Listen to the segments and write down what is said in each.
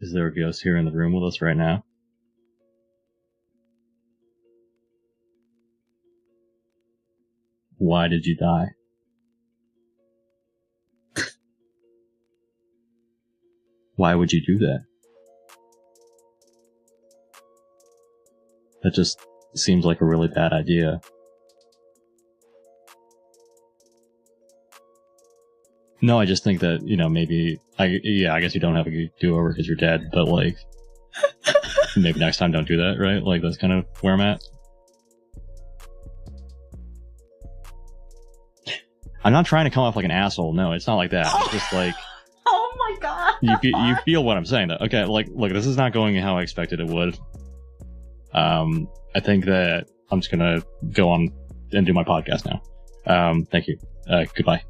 Is there a ghost here in the room with us right now? Why did you die? Why would you do that? That just seems like a really bad idea. No, I just think that, maybe... I guess you don't have a do-over because you're dead, but, maybe next time don't do that, right? That's kind of where I'm at. I'm not trying to come off like an asshole. No, it's not like that. It's just Oh my god. You feel what I'm saying, though. Okay, look, this is not going how I expected it would. I think that I'm just gonna go on and do my podcast now. Thank you. Goodbye.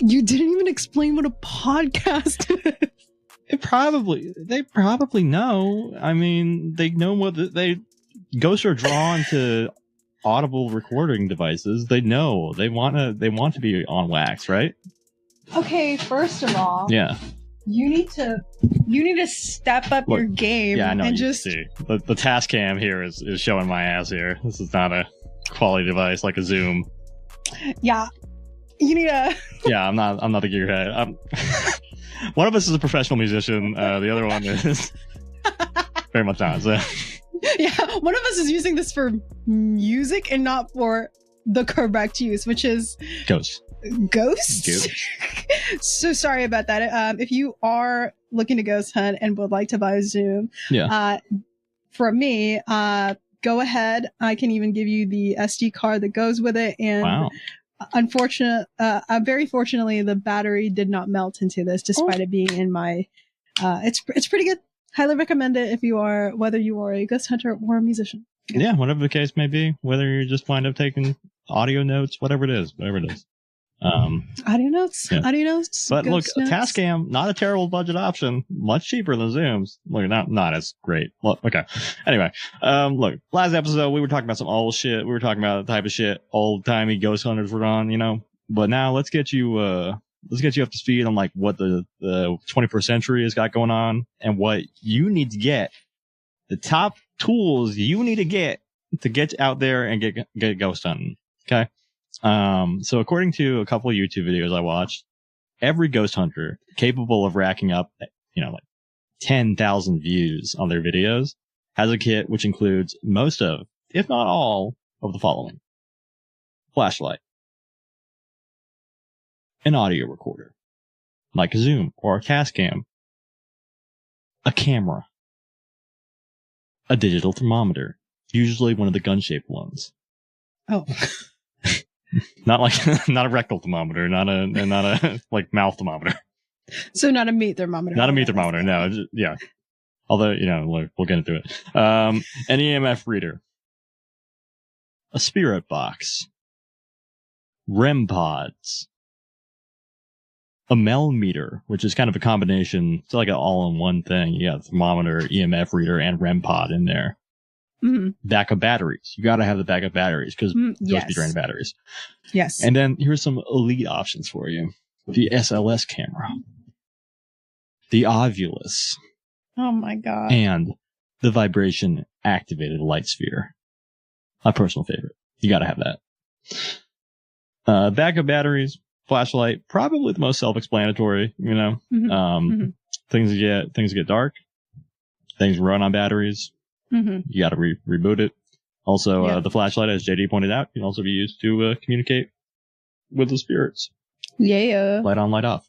You didn't even explain what a podcast is. They probably know. I mean, they know ghosts are drawn to audible recording devices. They know. They want to be on wax, right? Okay, first of all, yeah. You need to step up your game. Yeah, I know. And just see the task cam here is showing my ass here. This is not a quality device like a Zoom. Yeah. You need a... Yeah, I'm not the gearhead. One of us is a professional musician. The other one is very much not. So. Yeah, one of us is using this for music and not for the correct use, which is... Ghosts. So sorry about that. If you are looking to ghost hunt and would like to buy a Zoom, for me, go ahead. I can even give you the SD card that goes with it. And wow. Very fortunately, the battery did not melt into this, despite it being in my. It's pretty good. Highly recommend it if whether you are a ghost hunter or a musician. Yeah, whatever the case may be, whether you just wind up taking audio notes, whatever it is. Audio notes. But look, Tascam, not a terrible budget option, much cheaper than Zooms. Look, not as great. Well, okay. Anyway, look, last episode we were talking about some old shit. We were talking about the type of shit old timey ghost hunters were on, But now let's get you up to speed on what the 21st century has got going on and what you need to get, the top tools you need to get out there and get ghost hunting. Okay. So according to a couple of YouTube videos I watched, every ghost hunter capable of racking up, 10,000 views on their videos has a kit which includes most of, if not all, of the following: flashlight, an audio recorder, like a Zoom or a Tascam, a camera, a digital thermometer, usually one of the gun-shaped ones. Oh. Not a rectal thermometer, not a mouth thermometer. So not a meat thermometer. Not a meat thermometer, no. Yeah. Although, we'll get into it. An EMF reader, a spirit box, REM pods, a MEL meter, which is kind of a combination. It's like an all-in-one thing. You got a thermometer, EMF reader, and REM pod in there. Mm-hmm. Backup batteries. You got to have the backup batteries because yes. be drained batteries. Yes. And then here's some elite options for you: the SLS camera, the Ovilus. Oh my god! And the vibration activated light sphere. My personal favorite. You got to have that. Backup batteries, flashlight, probably the most self-explanatory. Mm-hmm. Things get dark. Things run on batteries. Mm-hmm. You got to reboot it. Also, the flashlight, as JD pointed out, can also be used to communicate with the spirits. Yeah. Light on, light off.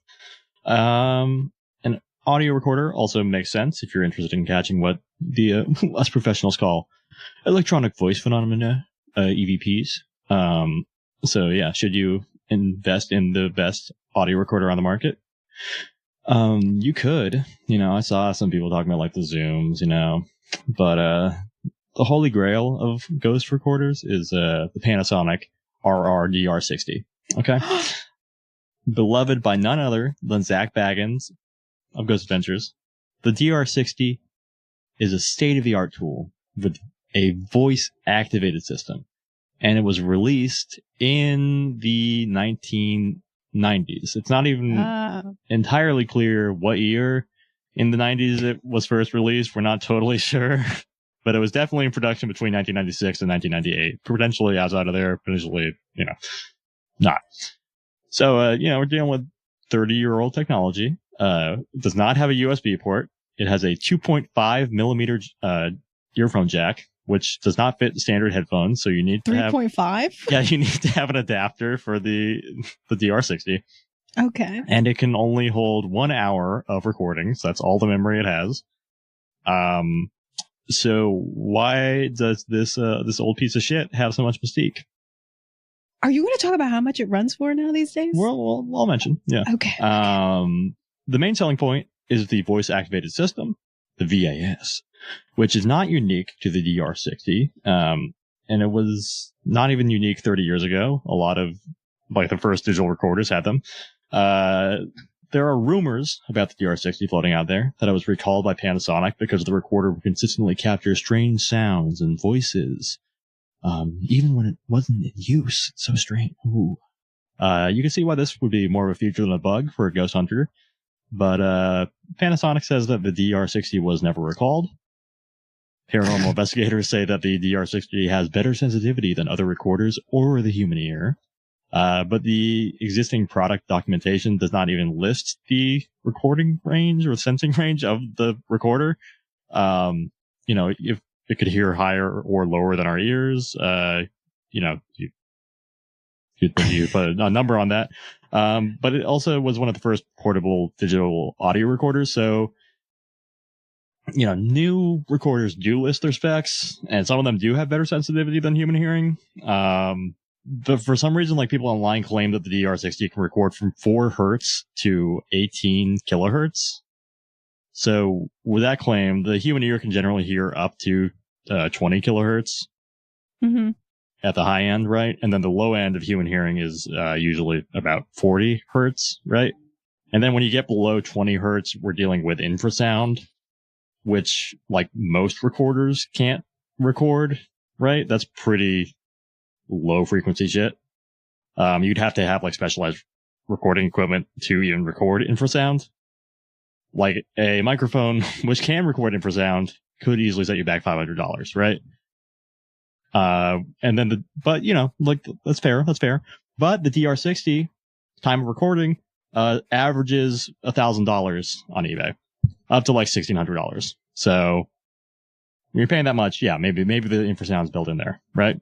An audio recorder also makes sense if you're interested in catching what the us professionals call electronic voice phenomena, EVPs. So yeah, should you invest in the best audio recorder on the market? You could. I saw some people talking about the Zooms, but the holy grail of ghost recorders is the Panasonic RR-DR60. Okay? Beloved by none other than Zach Baggins of Ghost Adventures, the DR60 is a state-of-the-art tool with a voice-activated system, and it was released in the 1990s. It's not even entirely clear what year, in the 90s it was first released. We're not totally sure, but it was definitely in production between 1996 and 1998. Potentially outside of there, potentially, not. So, we're dealing with 30-year-old technology. Does not have a USB port. It has a 2.5 millimeter earphone jack, which does not fit standard headphones. So you need to 3.5? Yeah, you need to have an adapter for the DR60. Okay. And it can only hold 1 hour of recording. So that's all the memory it has. So why does this old piece of shit have so much mystique? Are you going to talk about how much it runs for now these days? Well, I'll mention. Yeah. Okay. The main selling point is the voice activated system, the VAS, which is not unique to the DR60. And it was not even unique 30 years ago. A lot of the first digital recorders had them. There are rumors about the DR60 floating out there that it was recalled by Panasonic because the recorder would consistently capture strange sounds and voices. Even when it wasn't in use. It's so strange. Ooh. You can see why this would be more of a feature than a bug for a Ghost Hunter. But, Panasonic says that the DR60 was never recalled. Paranormal investigators say that the DR60 has better sensitivity than other recorders or the human ear. But the existing product documentation does not even list the recording range or sensing range of the recorder. If it could hear higher or lower than our ears, you put a number on that. But it also was one of the first portable digital audio recorders. So, new recorders do list their specs, and some of them do have better sensitivity than human hearing. But for some reason, people online claim that the DR60 can record from 4 hertz to 18 kilohertz. So with that claim, the human ear can generally hear up to 20 kilohertz at the high end, right? And then the low end of human hearing is usually about 40 hertz, right? And then when you get below 20 hertz, we're dealing with infrasound, which most recorders can't record, right? That's pretty low frequency shit. You'd have to have specialized recording equipment to even record infrasound. A microphone which can record infrasound could easily set you back $500, right? And then that's fair. But the DR60 time of recording averages $1,000 on eBay, up to $1,600. So when you're paying that much, yeah, maybe the infrasound's built in there, right?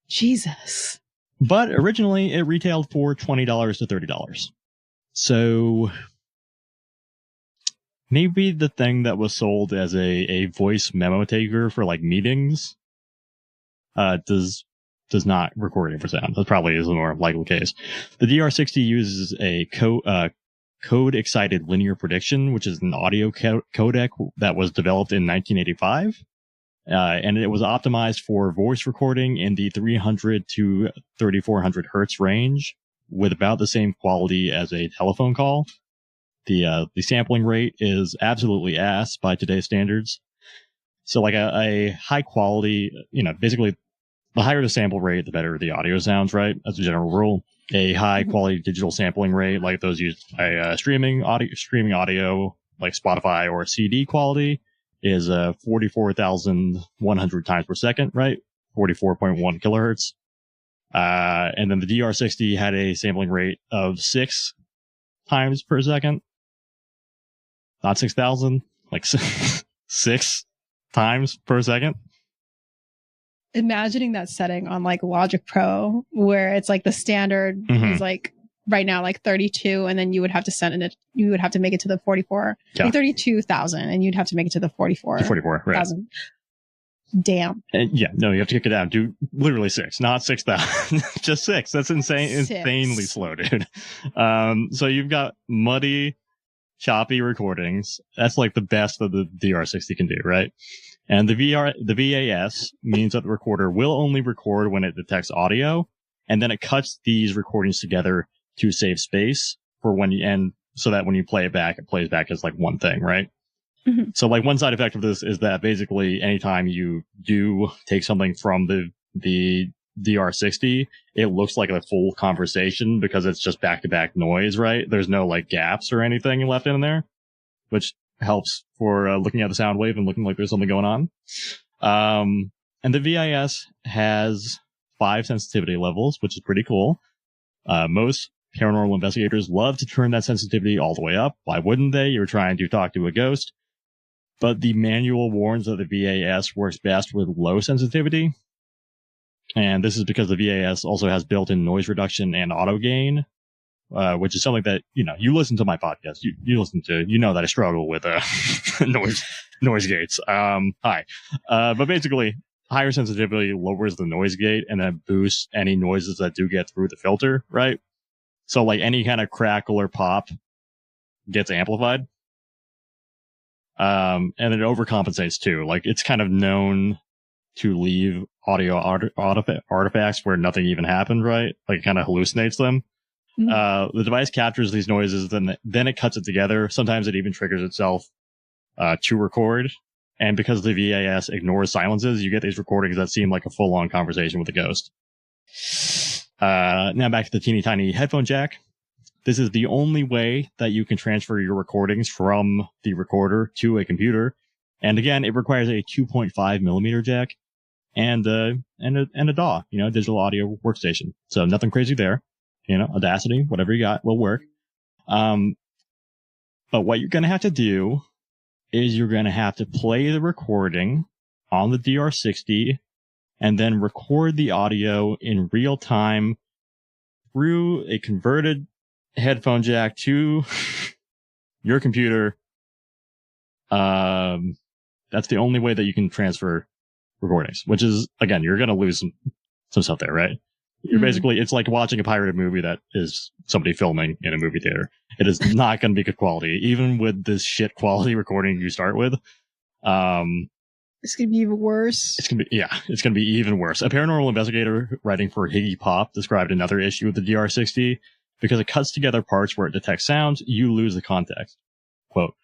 Jesus. But originally it retailed for $20 to $30. So maybe the thing that was sold as a voice memo taker for meetings does not record infrasound. That probably is the more likely case. The DR60 uses a code excited linear prediction, which is an audio codec that was developed in 1985. And it was optimized for voice recording in the 300 to 3400 hertz range with about the same quality as a telephone call. The sampling rate is absolutely ass by today's standards. So a high quality, basically the higher the sample rate, the better the audio sounds, right? As a general rule. A high quality digital sampling rate, like those used by streaming audio, like Spotify or CD quality, is 44,100 times per second, right? 44.1 kilohertz. And then the DR60 had a sampling rate of 6 times per second. Not 6,000, 6 times per second. Imagining that setting on Logic Pro, where it's the standard is right now 32, and then you would have to send it. You would have to make it to the 44, 32,000, and you'd have to make it to the 44,000. Right. Damn. And you have to kick it down. Do literally 6, not 6,000. Just 6. That's insane. 6. Insanely slow, dude. So you've got muddy, choppy recordings. That's the best that the DR60 can do, right? And the VAS means that the recorder will only record when it detects audio, and then it cuts these recordings together to save space for so that when you play it back, it plays back as one thing, right? Mm-hmm. So one side effect of this is that basically anytime you do take something from the DR60, it looks like a full conversation because it's just back-to-back noise, right? There's no gaps or anything left in there, which helps for looking at the sound wave and looking like there's something going on. And the VIS has 5 sensitivity levels, which is pretty cool. Most paranormal investigators love to turn that sensitivity all the way up. Why wouldn't they? You're trying to talk to a ghost. But the manual warns that the VAS works best with low sensitivity. And this is because the VAS also has built-in noise reduction and auto gain, which is something that, you listen to my podcast. You listen to, that I struggle with noise gates. Hi. But basically, higher sensitivity lowers the noise gate and then boosts any noises that do get through the filter, right? So like any kind of crackle or pop gets amplified. And it overcompensates too. Like it's kind of known to leave audio artifacts where nothing even happened, right? Like it kind of hallucinates them. Mm-hmm. The device captures these noises, then it cuts it together. Sometimes it even triggers itself to record. And because the VAS ignores silences, you get these recordings that seem like a full-on conversation with a ghost. Now back to the teeny tiny headphone jack. This is the only way that you can transfer your recordings from the recorder to a computer. And again, it requires a 2.5 millimeter jack and a DAW, digital audio workstation. So nothing crazy there. Audacity, whatever you got will work. But what you're going to have to do is you're going to have to play the recording on the DR60 and then record the audio in real time through a converted headphone jack to your computer. That's the only way that you can transfer recordings, which is, again, you're going to lose some stuff there, right? You're basically, it's like watching a pirated movie that is somebody filming in a movie theater. It is not going to be good quality, even with this shit quality recording you start with. It's going to be even worse. It's going to be even worse. A paranormal investigator writing for Higgy Pop described another issue with the DR60. Because it cuts together parts where it detects sounds, you lose the context. Quote,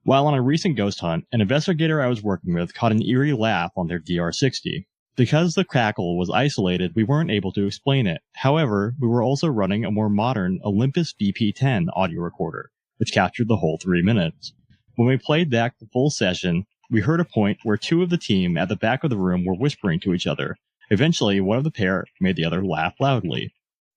while on a recent ghost hunt, an investigator I was working with caught an eerie laugh on their DR60. Because the crackle was isolated, we weren't able to explain it. However, we were also running a more modern Olympus VP10 audio recorder, which captured the whole 3 minutes. When we played back the full session, we heard a point where 2 of the team at the back of the room were whispering to each other. Eventually, one of the pair made the other laugh loudly.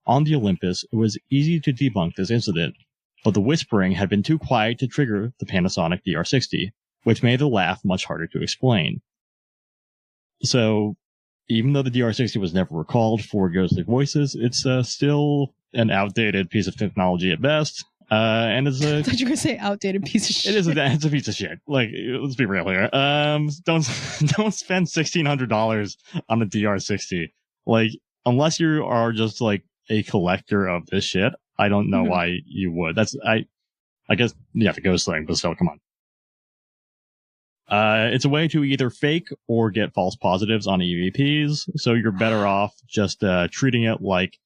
On the Olympus, it was easy to debunk this incident, but the whispering had been too quiet to trigger the Panasonic DR60, which made the laugh much harder to explain. So, even though the DR60 was never recalled for ghostly voices, it's still an outdated piece of technology at best. And it's a... I thought you were going to say outdated piece of shit. It's a piece of shit. Like, let's be real here. Don't spend $1,600 on a DR60. Like, unless you are just like a collector of this shit, I don't know why you would. I guess, the ghost thing, but still, come on. It's a way to either fake or get false positives on EVPs, so you're better off just treating it like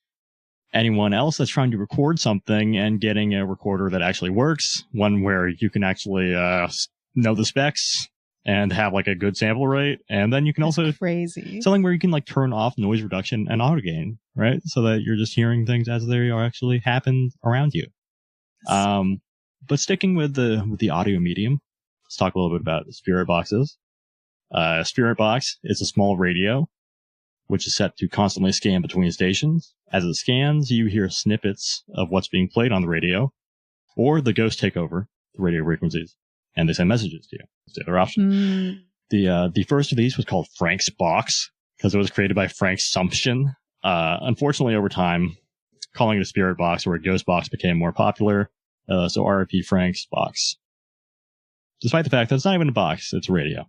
anyone else that's trying to record something and getting a recorder that actually works, one where you can actually know the specs and have like a good sample rate, and then you can also crazy something where you can like turn off noise reduction and auto gain, right? So that you're just hearing things as they are actually happen around you. But sticking with the audio medium, let's talk a little bit about spirit boxes. Spirit box is a small radio, which is set to constantly scan between stations. As it scans, you hear snippets of what's being played on the radio, or the ghosts take over the radio frequencies, and they send messages to you. It's the other option. The first of these was called Frank's Box, because it was created by Frank Sumption. Unfortunately, over time, calling it a spirit box or a ghost box became more popular, so RIP Frank's Box. Despite the fact that it's not even a box, it's a radio.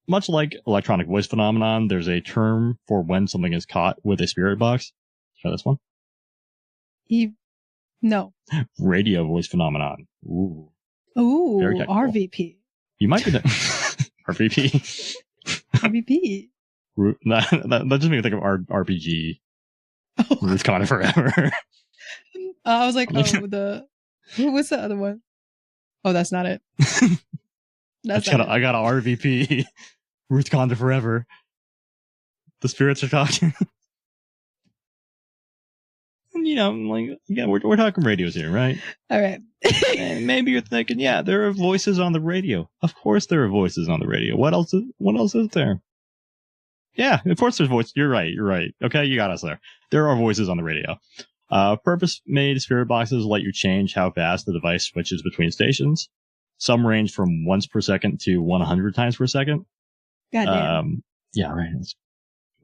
Much like electronic voice phenomenon, there's a term for when something is caught with a spirit box. Try this one. No. Radio voice phenomenon. Ooh, RVP. You might be the RVP. RVP. That doesn't make me think of RPG. Oh. It's gone forever. I was like, what's the other one? Oh, that's not it. I got a RVP. Ruth Conda forever. The spirits are talking. we're talking radios here, right? All right. And maybe you're thinking, yeah, there are voices on the radio. Of course there are voices on the radio. What else is there? Yeah, of course there's voices. You're right. Okay, you got us there. There are voices on the radio. Purpose-made spirit boxes let you change how fast the device switches between stations. Some range from once per second to 100 times per second. Goddamn. Yeah, right.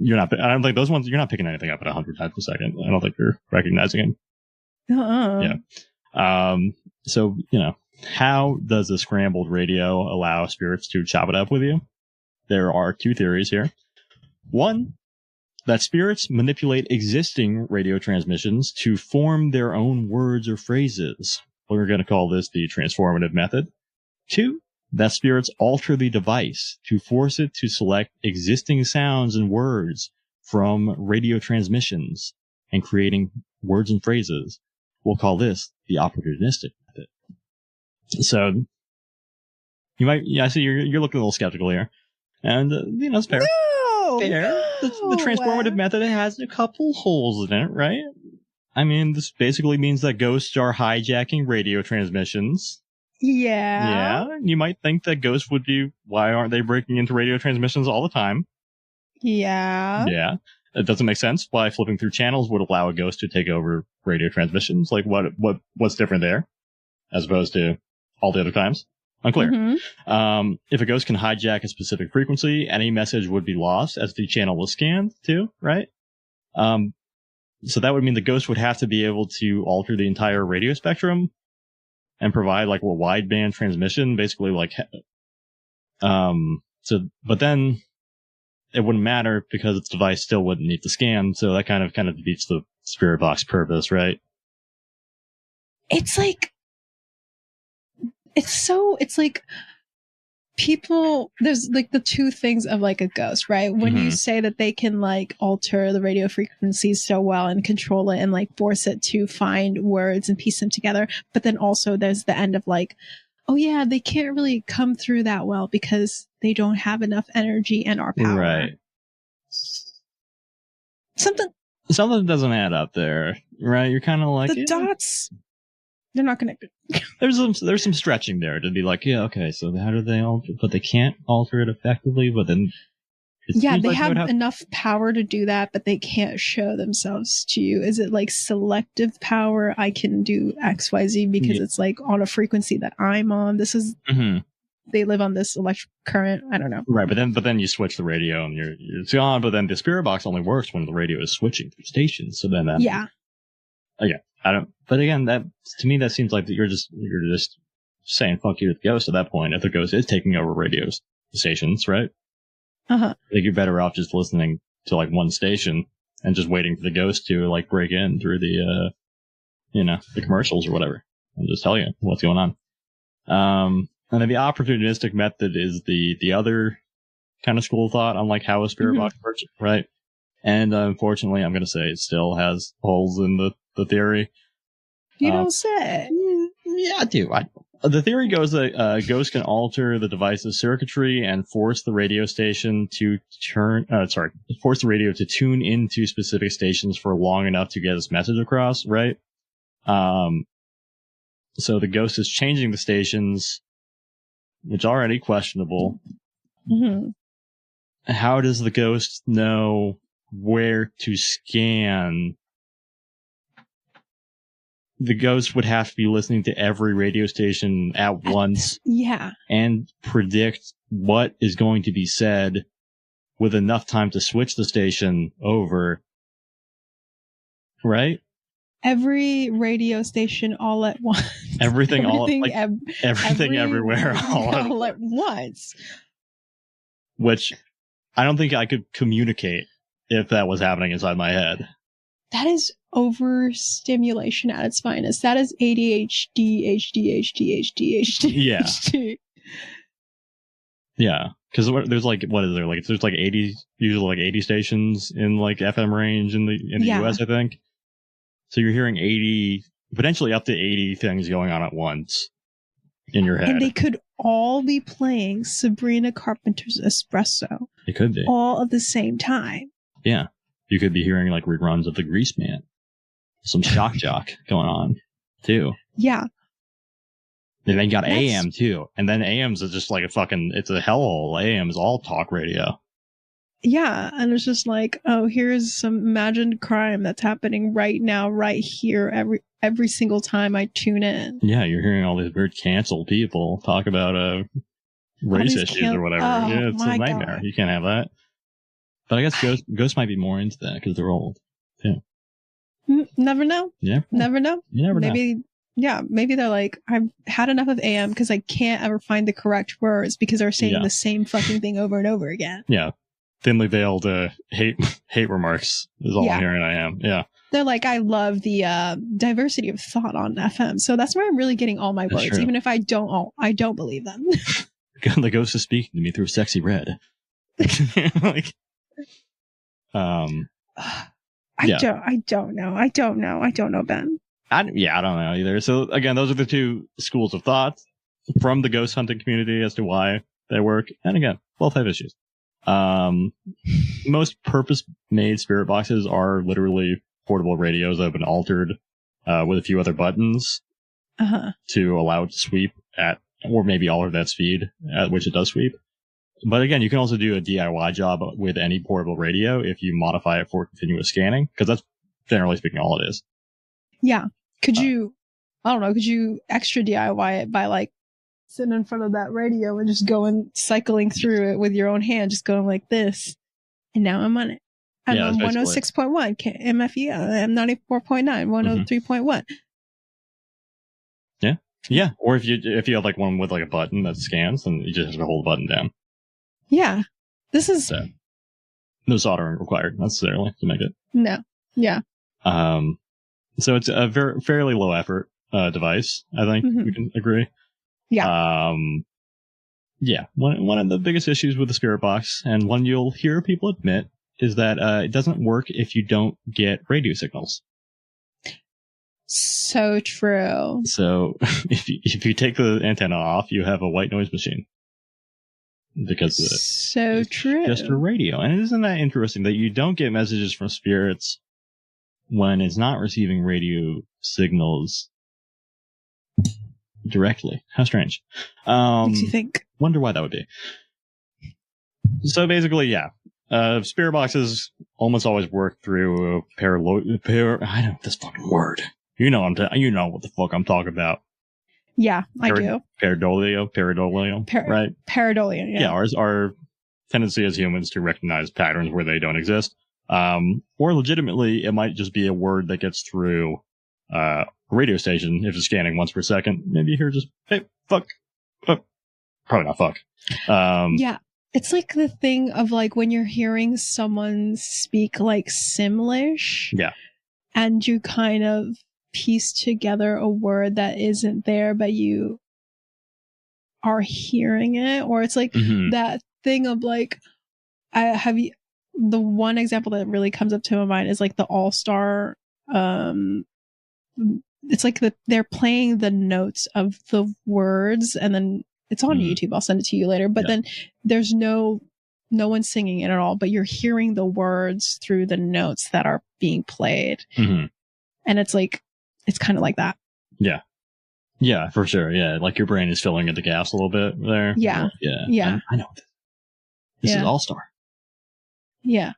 I don't think those ones, you're not picking anything up at 100 times per second. I don't think you're recognizing it. Yeah. So, how does a scrambled radio allow spirits to chop it up with you? There are two theories here. One, that spirits manipulate existing radio transmissions to form their own words or phrases. We're going to call this the transformative method. Two, that spirits alter the device to force it to select existing sounds and words from radio transmissions and creating words and phrases. We'll call this the opportunistic method. So, I see you're looking a little skeptical here. And, it's fair. Fair. The transformative method has a couple holes in it, right? I mean, this basically means that ghosts are hijacking radio transmissions. Yeah. Yeah. You might think that ghosts would be, why aren't they breaking into radio transmissions all the time? Yeah. Yeah. It doesn't make sense why flipping through channels would allow a ghost to take over radio transmissions. Like, what's different there as opposed to all the other times? Unclear. Mm-hmm. If a ghost can hijack a specific frequency, any message would be lost as the channel was scanned too, right? So that would mean the ghost would have to be able to alter the entire radio spectrum and provide like a wideband transmission, basically like, but then it wouldn't matter because its device still wouldn't need to scan. So that kind of defeats the spirit box purpose, right? It's like, people, there's like the two things of like a ghost, right? When you say that they can like alter the radio frequencies so well and control it and like force it to find words and piece them together. But then also there's the end of like, oh yeah, they can't really come through that well because they don't have enough energy and our power. Right. Something doesn't add up there, right? You're kind of like the dots. They're not connected. There's some stretching there to be like, yeah, okay, so how do they alter? But they can't alter it effectively. But then, they have enough power to do that, but they can't show themselves to you. Is it like selective power? I can do X, Y, Z because it's like on a frequency that I'm on. This is they live on this electric current. I don't know. Right, but then you switch the radio and it's gone. But then the spirit box only works when the radio is switching through stations. So then But again, that to me that seems like that you're just saying fuck you to the ghost at that point. If the ghost is taking over radio stations, right? Like you're better off just listening to like one station and just waiting for the ghost to like break in through the the commercials or whatever and just tell you what's going on. And then the opportunistic method is the other kind of school of thought on like how a spirit box works, right? And unfortunately, I'm going to say it still has holes in the theory. You don't say. Yeah, I do. The theory goes that ghosts can alter the device's circuitry and force the radio station to force the radio to tune into specific stations for long enough to get its message across, right? So the ghost is changing the stations, which are already questionable. How does the ghost know where to scan? The ghost would have to be listening to every radio station at once. Yeah. And predict what is going to be said with enough time to switch the station over. Right? Every radio station all at once. Everything everywhere all at once. Which I don't think I could communicate if that was happening inside my head. That is overstimulation at its finest. That is ADHD, HD. Yeah. Yeah. Because there's like, what is there? Like, there's like 80, usually like 80 stations in like FM range in the US, I think. So you're hearing 80, potentially up to 80 things going on at once in your head. And they could all be playing Sabrina Carpenter's Espresso. It could be. All at the same time. Yeah. You could be hearing like reruns of The Grease Man. some shock jock going on too. Yeah. And then you got AM too. And then AM's is just like it's a hellhole. AM is all talk radio. Yeah. And it's just like, oh, here's some imagined crime that's happening right now, right here, every single time I tune in. Yeah, you're hearing all these weird canceled people talk about race issues or whatever. Oh, yeah, it's a nightmare. God. You can't have that. But I guess Ghost might be more into that because they're old. Yeah. Never know. Yeah. Never know. You never know. Yeah, maybe they're like, I've had enough of AM because I can't ever find the correct words because they're saying the same fucking thing over and over again. Yeah. Thinly veiled hate remarks is all I'm hearing. I am. Yeah. They're like, I love the diversity of thought on FM. So that's where I'm really getting all my words, even if I don't believe them. The ghost is speaking to me through Sexy Red. Like, I don't know, Ben. I don't know either. So again, those are the two schools of thought from the ghost hunting community as to why they work. And again, both have issues. Most purpose-made spirit boxes are literally portable radios that have been altered with a few other buttons to allow it to sweep at, or maybe alter that speed at which it does sweep. But again, you can also do a DIY job with any portable radio if you modify it for continuous scanning, because that's generally speaking all it is. Yeah. Could you extra DIY it by like sitting in front of that radio and just going cycling through it with your own hand, just going like this. And now I'm on it. I'm on 106.1 MFE. I'm 94.9, 103.1. Yeah. Yeah. Or if you have like one with like a button that scans, then you just have to hold the button down. Yeah. This is no soldering required necessarily to make it. No. Yeah. So it's a fairly low effort device. I think we can agree. Yeah. Yeah. One of the biggest issues with the spirit box, and one you'll hear people admit, is that it doesn't work if you don't get radio signals. So true. So if you take the antenna off, you have a white noise machine. Because it's true. Just a radio. And isn't that interesting that you don't get messages from spirits when it's not receiving radio signals directly? How strange. Makes you think. Wonder why that would be. So basically, yeah. Spirit boxes almost always work through I know this fucking word. You know what the fuck I'm talking about. Yeah, I do. Pareidolia, right? Pareidolia, yeah. Yeah, our tendency as humans to recognize patterns where they don't exist. Or legitimately, it might just be a word that gets through a radio station if it's scanning once per second. Maybe you hear just, hey, fuck. Probably not fuck. Yeah. It's like the thing of like when you're hearing someone speak like Simlish. Yeah. And you kind of piece together a word that isn't there, but you are hearing it. Or it's like that thing of like, the one example that really comes up to my mind is like the All-Star. It's like they're playing the notes of the words, and then it's on YouTube. I'll send it to you later. But then there's no one singing it at all, but you're hearing the words through the notes that are being played. And it's like, it's kind of like that. Yeah. Yeah, for sure. Yeah. Like your brain is filling in the gaps a little bit there. Yeah. Yeah. Yeah. I know this. This is All-Star. Yeah.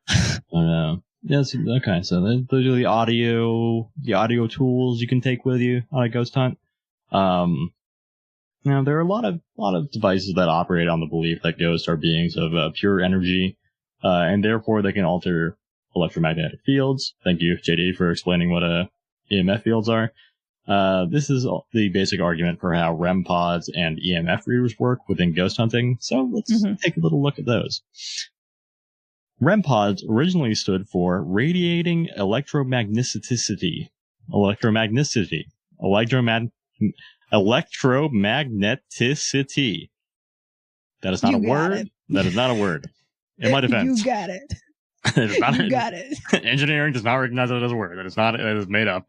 Yes. Okay. So those are the audio tools you can take with you on a ghost hunt. Now there are a lot of devices that operate on the belief that ghosts are beings of pure energy, and therefore they can alter electromagnetic fields. Thank you, JD, for explaining what EMF fields are. This is the basic argument for how REM pods and EMF readers work within ghost hunting. So let's take a little look at those. REM pods originally stood for radiating electromagneticity. Electromagneticity. That is not a word. That is not a word. In my defense. You got it. You got it. Engineering does not recognize it as a word. It is made up.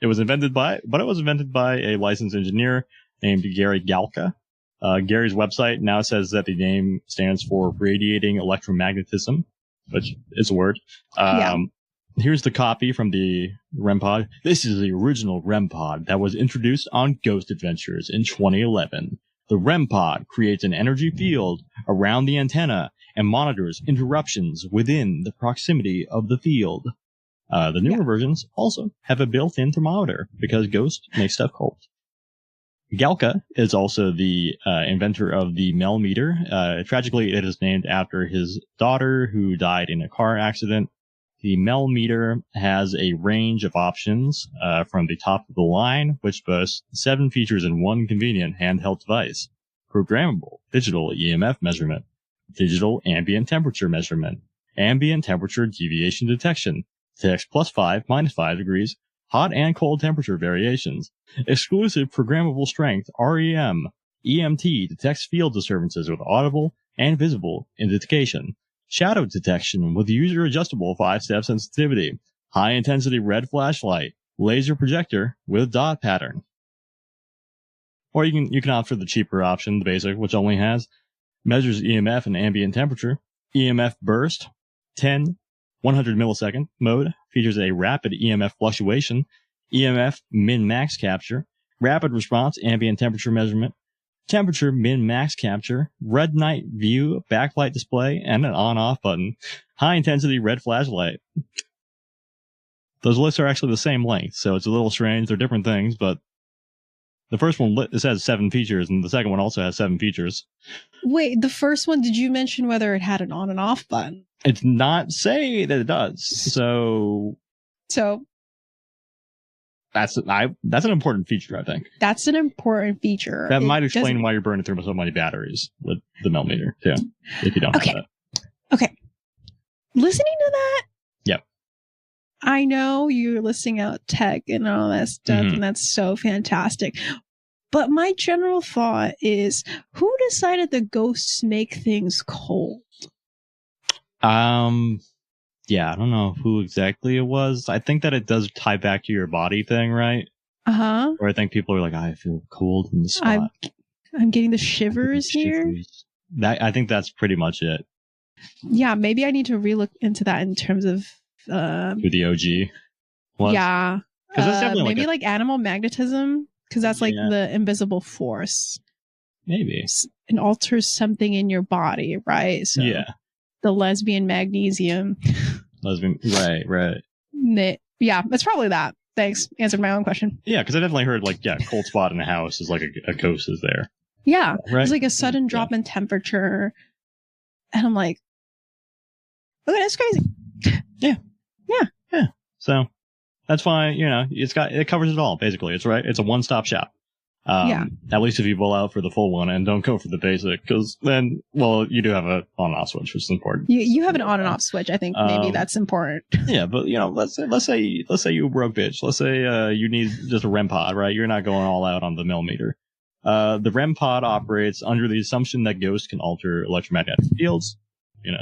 It was invented by a licensed engineer named Gary Galka. Gary's website now says that the name stands for radiating electromagnetism, which is a word. Here's the copy from the REM pod. This is the original REM pod that was introduced on Ghost Adventures in 2011. The REM pod creates an energy field around the antenna and monitors interruptions within the proximity of the field. The newer versions also have a built-in thermometer because Ghost makes stuff cold. Galka is also the inventor of the Mel meter. Tragically, it is named after his daughter who died in a car accident. The Mel meter has a range of options from the top of the line, which boasts 7 features in one convenient handheld device. Programmable digital EMF measurement, digital ambient temperature measurement, ambient temperature deviation detection, detects +5, -5 degrees, hot and cold temperature variations, exclusive programmable strength REM, EMT detects field disturbances with audible and visible indication, shadow detection with user-adjustable 5-step sensitivity, high-intensity red flashlight, laser projector with dot pattern. Or you can opt for the cheaper option, the basic, which only has measures EMF and ambient temperature, EMF burst, 100 millisecond mode, features a rapid EMF fluctuation, EMF min-max capture, rapid response ambient temperature measurement, temperature min-max capture, red night view, backlight display, and an on-off button, high-intensity red flashlight. Those lists are actually the same length, so it's a little strange. They're different things, but the first one it has 7 features, and the second one also has 7 features. Wait, the first one, did you mention whether it had an on and off button? It's not say that it does. So that's an important feature, I think. That's an important feature. That might explain why you're burning through so many batteries with the Mel meter, too, if you don't have that. Okay. Listening to that, yep. I know you're listing out tech and all that stuff, and that's so fantastic. But my general thought is, who decided the ghosts make things cold? Yeah, I don't know who exactly it was. I think that it does tie back to your body thing, right? Uh-huh. Or I think people are like, I feel cold in the spot. I'm getting the shivers here. I think that's pretty much it. Yeah, maybe I need to relook into that in terms of who the OG was. Yeah. Because that's definitely maybe like animal magnetism, because that's like the invisible force. Maybe. It alters something in your body, right? So the lesbian magnesium. Right. Yeah, it's probably that. Thanks. Answered my own question. Yeah, because I definitely heard cold spot in a house is like a ghost is there. Yeah. Right? It's like a sudden drop in temperature. And I'm like, okay, that's crazy. Yeah. So that's why, it covers it all, basically. It's right. It's a one-stop shop. At least if you pull out for the full one and don't go for the basic, because then, you do have a on and off switch, which is important. You have an on and off switch. I think maybe that's important. Yeah, but let's say you broke bitch. Let's say you need just a REM pod, right? You're not going all out on the Mel meter. The REM pod operates under the assumption that ghosts can alter electromagnetic fields.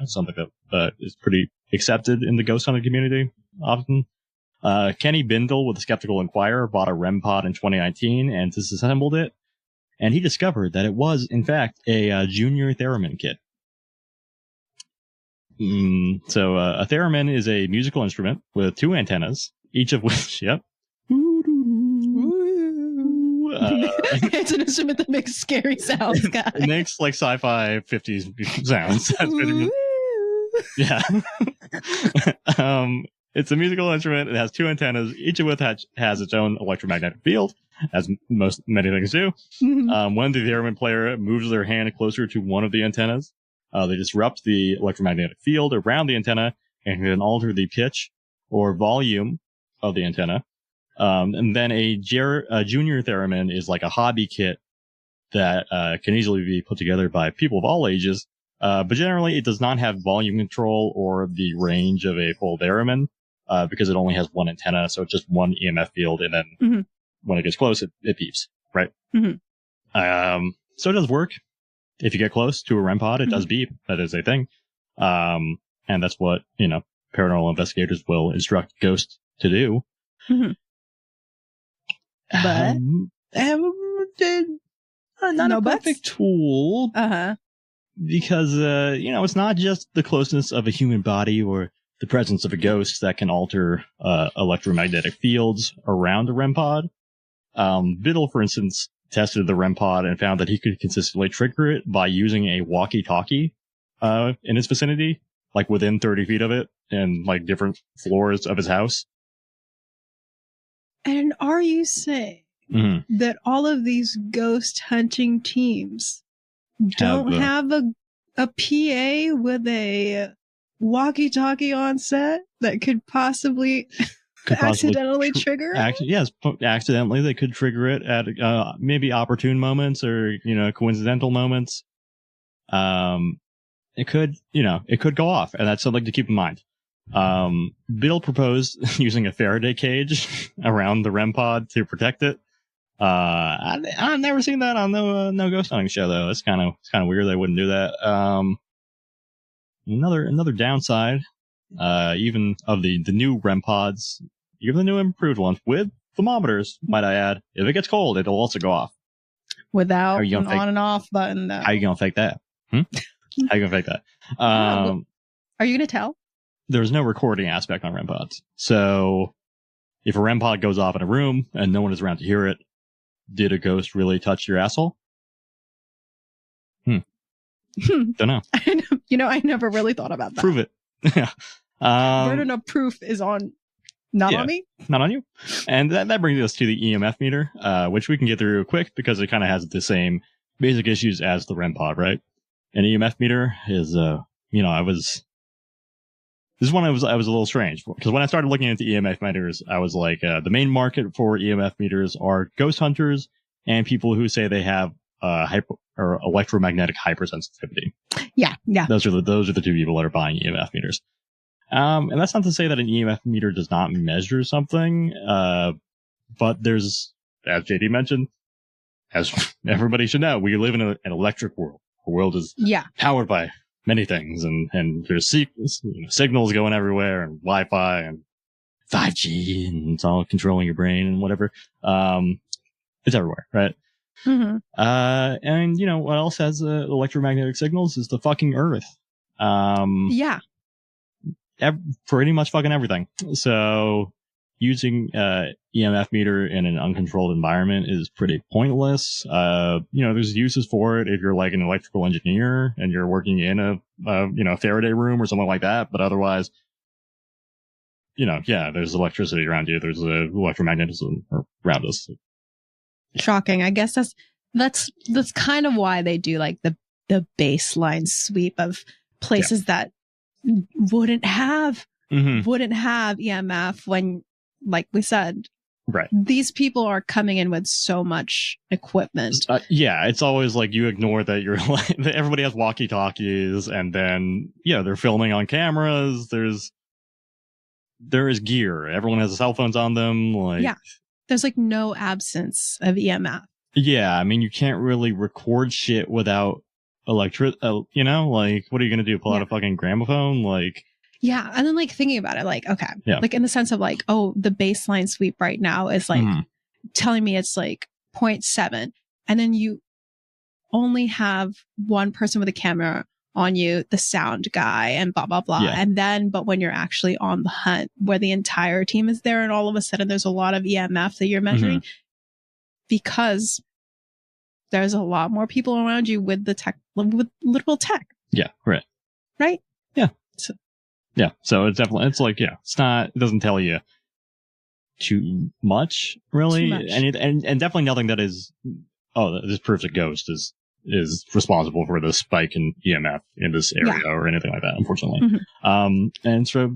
Something that is pretty accepted in the ghost hunting community often. Kenny Bindle with the Skeptical Inquirer bought a REM pod in 2019 and disassembled it, and he discovered that it was, in fact, a junior theremin kit. So a theremin is a musical instrument with 2 antennas, each of which, it's an instrument that makes scary sounds, guys. It makes like sci-fi 50s sounds. Yeah. It's a musical instrument. It has 2 antennas, each of which has its own electromagnetic field, as many things do. When the theremin player moves their hand closer to one of the antennas, they disrupt the electromagnetic field around the antenna and can alter the pitch or volume of the antenna. And then a junior theremin is like a hobby kit that can easily be put together by people of all ages. But generally, it does not have volume control or the range of a full theremin because it only has 1 antenna, so it's just 1 EMF field, and then when it gets close, it beeps, right? So it does work. If you get close to a REM pod, it does beep. That is a thing. And that's what, paranormal investigators will instruct ghosts to do. But not a perfect tool. Uh-huh. Because, it's not just the closeness of a human body or the presence of a ghost that can alter electromagnetic fields around a REM pod. Biddle, for instance, tested the REM pod and found that he could consistently trigger it by using a walkie-talkie in his vicinity, like within 30 feet of it, and like different floors of his house. And are you saying that all of these ghost hunting teams don't have a PA with a walkie-talkie on set that could possibly accidentally trigger it? Yes, accidentally they could trigger it at maybe opportune moments or, coincidental moments. It could go off, and that's something to keep in mind. Biddle proposed using a Faraday cage around the REM pod to protect it. I've never seen that on no ghost hunting show though. It's kind of weird they wouldn't do that. Another downside, even of the new REM pods, even the new improved ones with thermometers, might I add, if it gets cold, it'll also go off. Without an on and off button though. How you gonna fake that? How you gonna fake that? Are you gonna tell? There's no recording aspect on REM pods. So if a REM pod goes off in a room and no one is around to hear it, did a ghost really touch your asshole? Don't know. I never really thought about that. Prove it. Yeah. Burden of proof is on on me. Not on you. And that brings us to the EMF meter, which we can get through quick because it kind of has the same basic issues as the REM pod, right? An EMF meter is, this is one I was a little strange because when I started looking at the EMF meters, I was like, the main market for EMF meters are ghost hunters and people who say they have electromagnetic hypersensitivity. Yeah. Those are the two people that are buying EMF meters. And that's not to say that an EMF meter does not measure something, but there's, as JD mentioned, as everybody should know, we live in an electric world. The world is powered by many things, and there's signals going everywhere, and Wi-Fi, and 5G, and it's all controlling your brain and whatever. It's everywhere, right? Mm-hmm. And what else has electromagnetic signals is the fucking Earth. Pretty much fucking everything. So using EMF meter in an uncontrolled environment is pretty pointless. There's uses for it if you're like an electrical engineer and you're working in a Faraday room or something like that. But otherwise, there's electricity around you. There's electromagnetism around us. Shocking. I guess that's kind of why they do like the baseline sweep of places that wouldn't have EMF when, like we said, right, these people are coming in with so much equipment. It's always like you ignore that you're like everybody has walkie-talkies, and then they're filming on cameras. There is gear. Everyone has cell phones on them. There's like no absence of EMF. Yeah, I mean you can't really record shit without electric. What are you gonna do? Pull out a fucking gramophone? And then thinking about it, like in the sense of the baseline sweep right now is telling me it's 0.7, and then you only have one person with a camera on you, the sound guy, and blah blah blah. And then, but when you're actually on the hunt, where the entire team is there, and all of a sudden there's a lot of EMF that you're measuring because there's a lot more people around you with with literal tech. Yeah. Right. Right. Yeah. So it's definitely, it doesn't tell you too much, really. And definitely nothing that is, this proves a ghost is responsible for the spike in EMF in this area or anything like that, unfortunately. And so,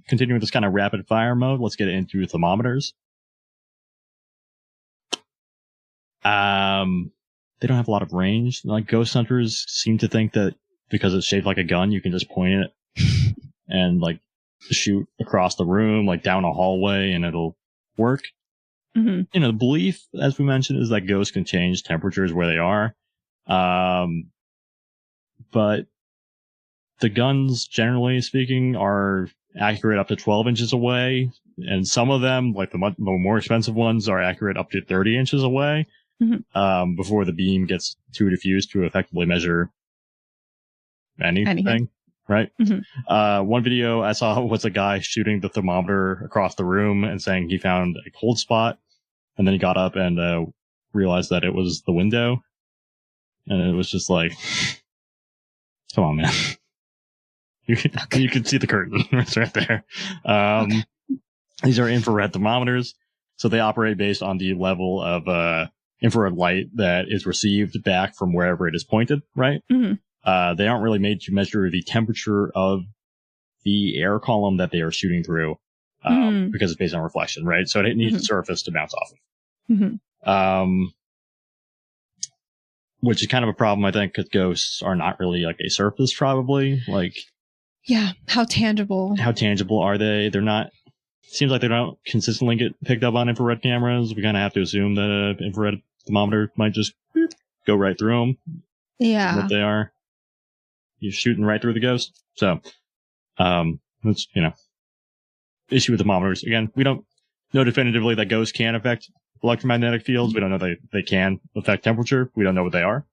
continuing this kind of rapid fire mode, let's get into thermometers. They don't have a lot of range. Like ghost hunters seem to think that because it's shaped like a gun, you can just point it and shoot across the room, down a hallway, and it'll work. The belief, as we mentioned, is that ghosts can change temperatures where they are. But the guns, generally speaking, are accurate up to 12 inches away. And some of them, the more expensive ones, are accurate up to 30 inches away. Before the beam gets too diffused to effectively measure anything. right? One video I saw was a guy shooting the thermometer across the room and saying he found a cold spot, and then he got up and realized that it was the window, and it was just like, come on, man. You can see the curtain. It's right there. These are infrared thermometers, so they operate based on the level of infrared light that is received back from wherever it is pointed, right? They aren't really made to measure the temperature of the air column that they are shooting through, because it's based on reflection, right? So it needs a surface to bounce off of. Which is kind of a problem, I think, because ghosts are not really like a surface, probably. Like, yeah, how tangible are they? They're not. Seems like they don't consistently get picked up on infrared cameras. We kind of have to assume that an infrared thermometer might just go right through them. Yeah, what they are. You're shooting right through the ghost. So, that's, issue with thermometers. Again, we don't know definitively that ghosts can affect electromagnetic fields. We don't know they can affect temperature. We don't know what they are,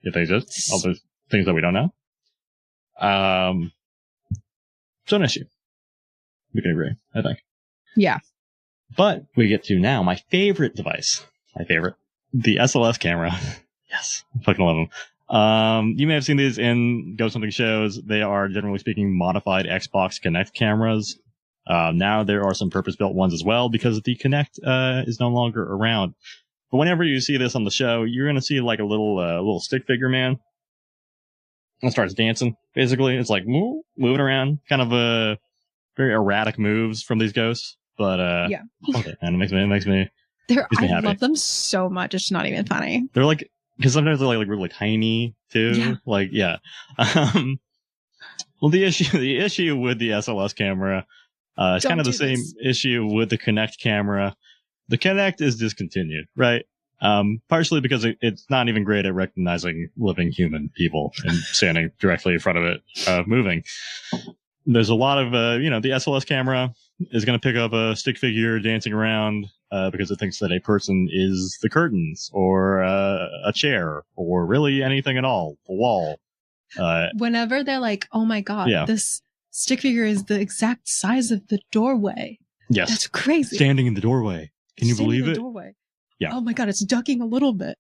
if they exist. All those things that we don't know. So an issue. We can agree, I think. Yeah. But we get to now my favorite device. The SLS camera. Yes. I fucking love them. You may have seen these in Ghost Hunting shows. They are, generally speaking, modified Xbox Kinect cameras. Now there are some purpose-built ones as well, because the Kinect is no longer around. But whenever you see this on the show, you're going to see like a little stick figure man. It starts dancing, basically. It's like moving around, kind of very erratic moves from these ghosts. But yeah, okay, and it makes me happy. I love them so much. It's not even funny. They're like, because sometimes they're like really tiny too. Yeah. Like, yeah. Well, the issue with the SLS camera, it's kind of the same issue with the Kinect camera. The Kinect is discontinued, right? Partially because it's not even great at recognizing living human people and standing directly in front of it, moving. There's a lot of, the SLS camera is going to pick up a stick figure dancing around, because it thinks that a person is the curtains or a chair or really anything at all, the wall. Whenever they're like, oh my God, this stick figure is the exact size of the doorway. Yes. That's crazy. Standing in the doorway. Can you believe it? Doorway. Yeah. Oh my God, it's ducking a little bit.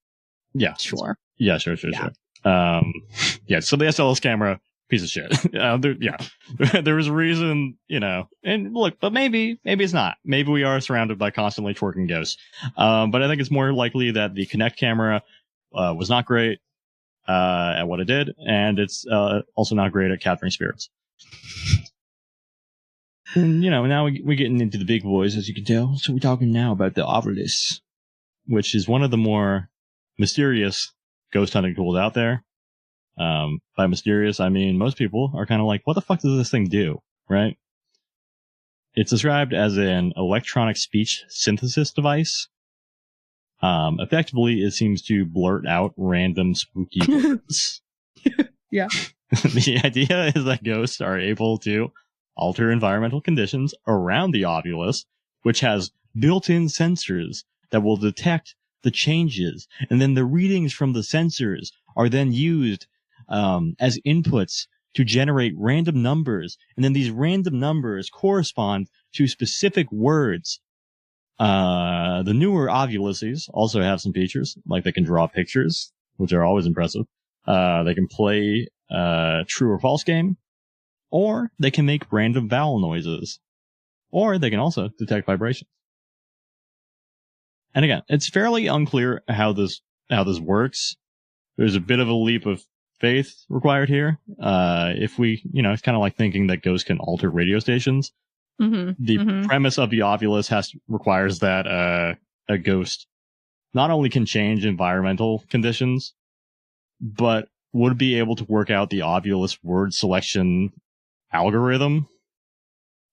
Yeah. Sure. Yeah, sure. So the SLS camera, piece of shit. There is a reason, and look, but maybe it's not. Maybe we are surrounded by constantly twerking ghosts. But I think it's more likely that the Kinect camera was not great at what it did, and it's also not great at capturing spirits. And, now we're getting into the big boys, as you can tell. So we're talking now about the Ovilus, which is one of the more mysterious ghost hunting tools out there. By mysterious, I mean most people are kind of like, what the fuck does this thing do, right? It's described as an electronic speech synthesis device. Effectively, it seems to blurt out random spooky words. Yeah. The idea is that ghosts are able to alter environmental conditions around the Ovilus, which has built-in sensors that will detect the changes, and then the readings from the sensors are then used as inputs to generate random numbers, and then these random numbers correspond to specific words. The newer Ovuluses also have some features, like they can draw pictures, which are always impressive. They can play true or false game, or they can make random vowel noises, or they can also detect vibrations. And again, it's fairly unclear how this works. There's a bit of a leap of faith required here. If we, it's kind of like thinking that ghosts can alter radio stations. The premise of the Ovilus requires that a ghost not only can change environmental conditions, but would be able to work out the Ovilus word selection algorithm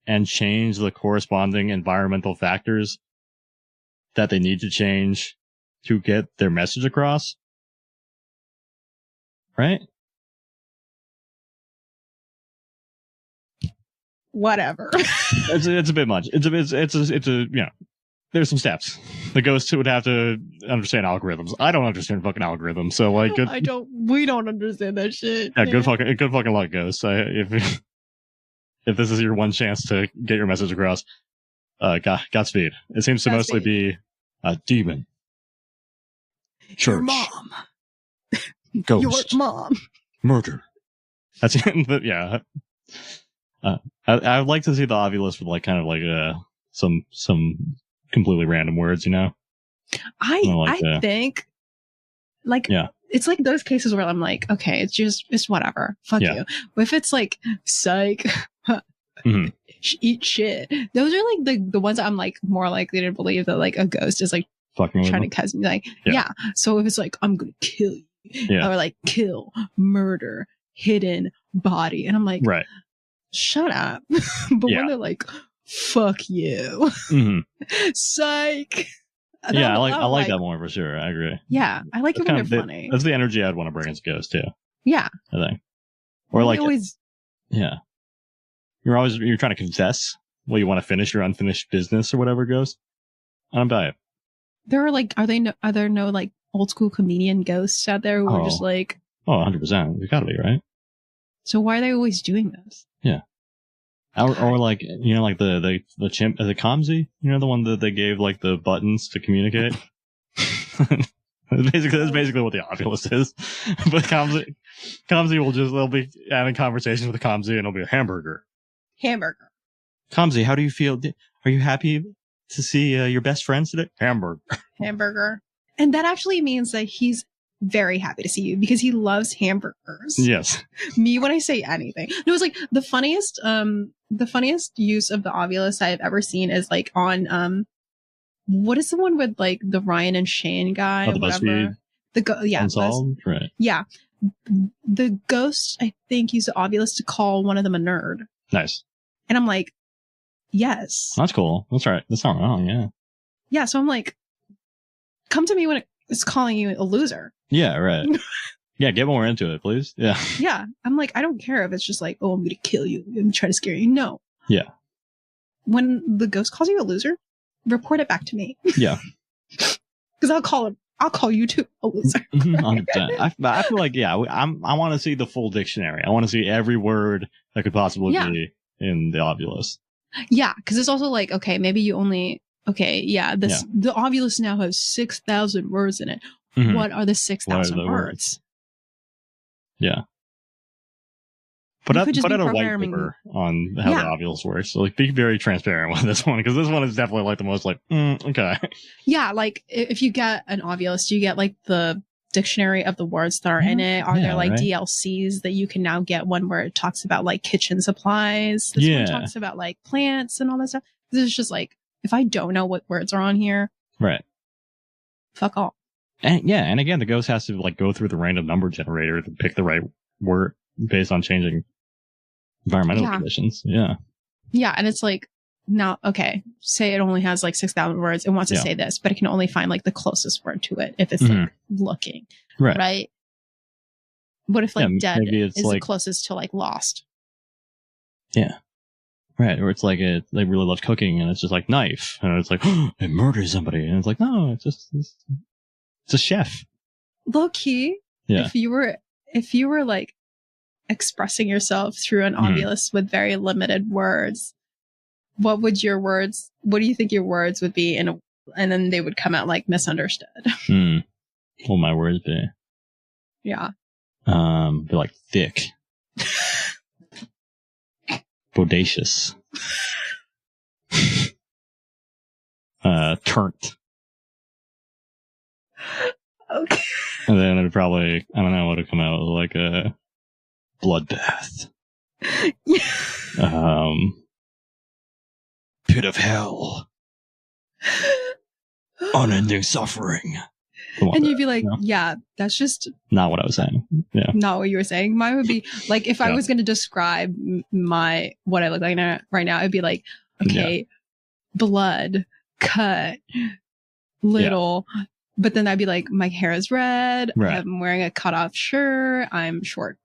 and change the corresponding environmental factors that they need to change to get their message across. Right? Whatever. It's a bit much. It's a there's some steps. The ghost would have to understand algorithms. I don't understand fucking algorithms, so like, we don't understand that shit. Yeah, good fucking luck, ghost. If this is your one chance to get your message across, Godspeed. It seems to mostly be a demon. Church. Your mom. Ghost. Your mom. Murder. That's yeah. I'd like to see the Ovilus with like kind of like some completely random words, you know. I think like it's like those cases where I'm like, okay, it's whatever, fuck you. But if it's like psych, eat shit, those are like the ones I'm like more likely to believe that like a ghost is like fucking trying to catch me. Like so if it's like I'm gonna kill you, or like kill, murder, hidden body, and I'm like, right, shut up. But when they're like, fuck you, psych. Yeah, I like that more for sure. I agree. Yeah, I like it when they're funny. That's the energy I'd want to bring as Ghost too. Yeah, I think. Or like, always. Yeah, you're trying to confess. Well, you want to finish your unfinished business or whatever, Ghost. I'm by it. There are like, are there no like old school comedian ghosts out there who are just like, 100%. We've got to be, right? So why are they always doing this? Yeah. Or like, you know, like the chimp, the Kamzi, you know, the one that they gave like the buttons to communicate. That's basically what the Ovilus is. But Kamzi will they'll be having conversations with the Kamzi and it'll be a hamburger. Kamzi, how do you feel? Are you happy to see your best friends today? Hamburger. And that actually means that he's very happy to see you because he loves hamburgers. Yes. Me when I say anything. No, it's like the funniest use of the Ovilus I've ever seen is like on what is the one with like the Ryan and Shane guy? The BuzzFeed. Unsolved? Right. Yeah. The ghost, I think, used the Ovilus to call one of them a nerd. Nice. And I'm like, yes. That's cool. That's right. That's not wrong, yeah. Yeah, so I'm like, come to me when it's calling you a loser. Yeah, right. Yeah, get more into it, please. Yeah. Yeah. I'm like, I don't care if it's just like, oh, I'm going to kill you. I'm trying to scare you. No. Yeah. When the ghost calls you a loser, report it back to me. Yeah. Because I'll call you too a loser. 100%. I feel like, I want to see the full dictionary. I want to see every word that could possibly be in the Ovilus. Yeah. Because it's also like, okay, maybe you only, the Ovilus now has 6,000 words in it. Mm-hmm. What are the 6,000 words? Yeah. Put out a white paper on how the Ovilus works. So like, be very transparent with this one because this one is definitely like the most like, okay. Yeah, like if you get an Ovilus, do you get like the dictionary of the words that are in it? Are there like DLCs that you can now get one where it talks about like kitchen supplies? This one talks about like plants and all that stuff. This is just like, if I don't know what words are on here, right? Fuck all. And again, the ghost has to like go through the random number generator to pick the right word based on changing environmental conditions. Yeah. Yeah, and it's like now, okay, say it only has like 6,000 words. It wants to say this, but it can only find like the closest word to it if it's like looking. Right. What if like dead is like, the closest to like lost? Yeah. Right, or it's like they really love cooking, and it's just like knife, and it's like it murders somebody, and it's like no, it's a chef. Low key, if you were like expressing yourself through an Ovilus with very limited words, what do you think your words would be? And then they would come out like misunderstood. What will my words be? Yeah. Be like thick. Bodacious. Turnt. Okay. And then it'd probably, I don't know, what would come out like a bloodbath. Yeah. Pit of hell. Unending suffering. And you'd be like, that's just not what I was saying. Yeah. Not what you were saying. Mine would be like, if I was going to describe what I look like right now, it'd be like, okay, blood, cut, little, but then I'd be like, my hair is red. Right. I'm wearing a cut off shirt. I'm short.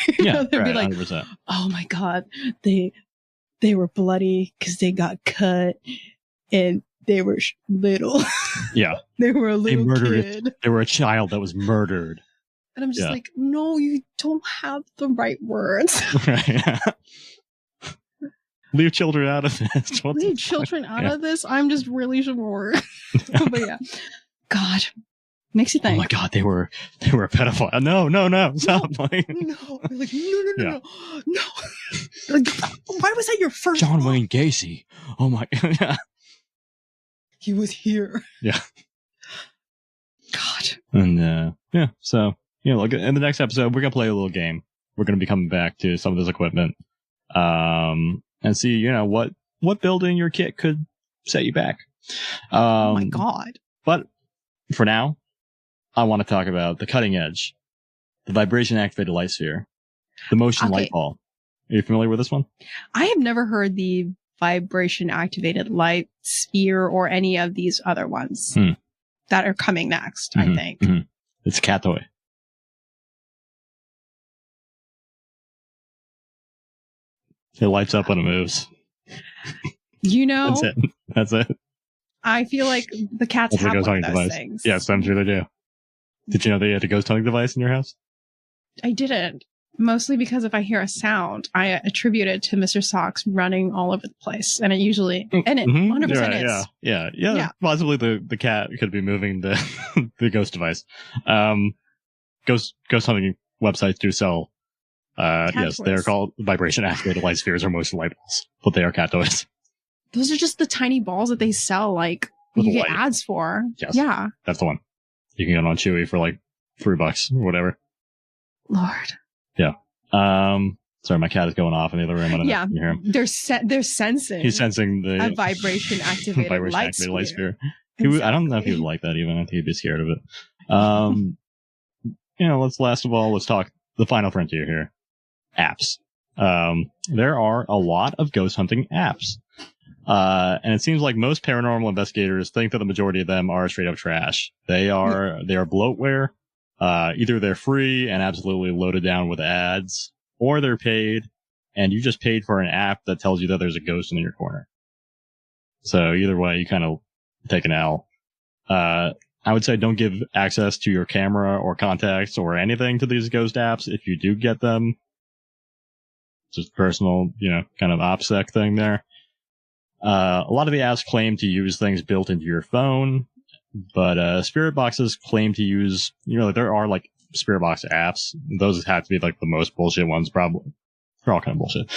They'd be like, 100%. Oh my God, they were bloody because they got cut and they were little. Yeah. They were a little kid. They were a child that was murdered. And I'm just like, no, you don't have the right words. Right. Leave children out of this. Leave children out of this? I'm just really sure. But yeah. God. Makes you think. Oh my God, they were a pedophile. No, stop. No. Like, no. Like, why was that your first John Wayne Gacy. Oh my God. He was here. Yeah. God. And so like in the next episode, we're gonna play a little game. We're gonna be coming back to some of this equipment, and see what building your kit could set you back. Oh my God. But for now, I want to talk about the cutting edge, the vibration activated light sphere, the motion light ball. Are you familiar with this one? I have never heard the vibration activated light sphere or any of these other ones that are coming next, I think. Mm-hmm. It's a cat toy. It lights up when it moves. That's it. I feel like the cats have one of those things. Yes, I'm sure they do. Did you know they had a ghost hunting device in your house? I didn't. Mostly because if I hear a sound, I attribute it to Mr. Socks running all over the place. And it usually, and it 100% is. Yeah. Possibly the cat could be moving the the ghost device. Ghost hunting websites do sell, yes, toys. They're called vibration activated light spheres or motion light balls, but they are cat toys. Those are just the tiny balls that they sell, like, you get ads for. Yes. Yeah. That's the one. You can get on Chewy for like $3 or whatever. Lord. Yeah. Sorry, my cat is going off in the other room. Yeah. They're sensing. He's sensing a vibration activated light sphere. I don't know if he would like that even. I think he'd be scared of it. Let's talk the final frontier here. Apps. There are a lot of ghost hunting apps. And it seems like most paranormal investigators think that the majority of them are straight up trash. They are bloatware. Either they're free and absolutely loaded down with ads, or they're paid and you just paid for an app that tells you that there's a ghost in your corner. So either way, you kind of take an L. I would say don't give access to your camera or contacts or anything to these ghost apps. If you do get them, just personal, kind of OPSEC thing there. A lot of the apps claim to use things built into your phone, but spirit boxes claim to use, there are like spirit box apps. Those have to be like the most bullshit ones, probably. They're all kind of bullshit.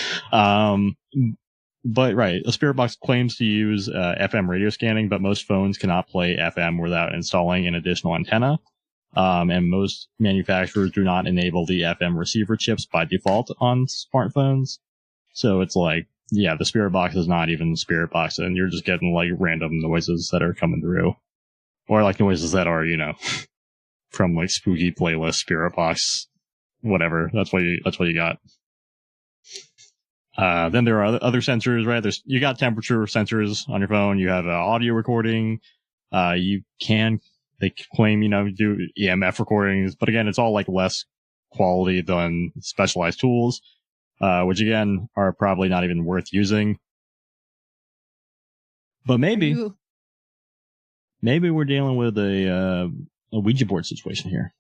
But right, a spirit box claims to use FM radio scanning, but most phones cannot play FM without installing an additional antenna. And most manufacturers do not enable the FM receiver chips by default on smartphones. So it's like, yeah, the spirit box is not even spirit box, and you're just getting like random noises that are coming through, or like noises that are, from like spooky playlist, spirit box, whatever. That's what you got. Then there are other sensors, right? You got temperature sensors on your phone. You have audio recording. They claim, do EMF recordings, but again, it's all like less quality than specialized tools. Which again are probably not even worth using. But maybe we're dealing with a Ouija board situation here.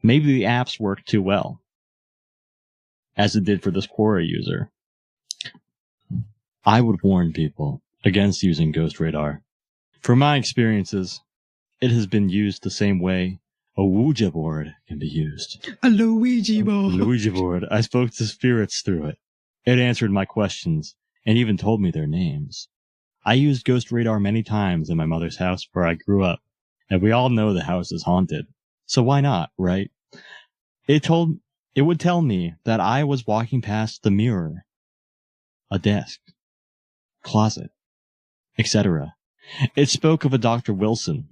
Maybe the apps work too well, as it did for this Quora user. I would warn people against using Ghost Radar. From my experiences, it has been used the same way a Ouija board can be used. A Luigi board. Luigi board. I spoke to spirits through it. It answered my questions and even told me their names. I used Ghost Radar many times in my mother's house where I grew up, and we all know the house is haunted. So why not, right? It would tell me that I was walking past the mirror, a desk, closet, etc. It spoke of a Dr. Wilson.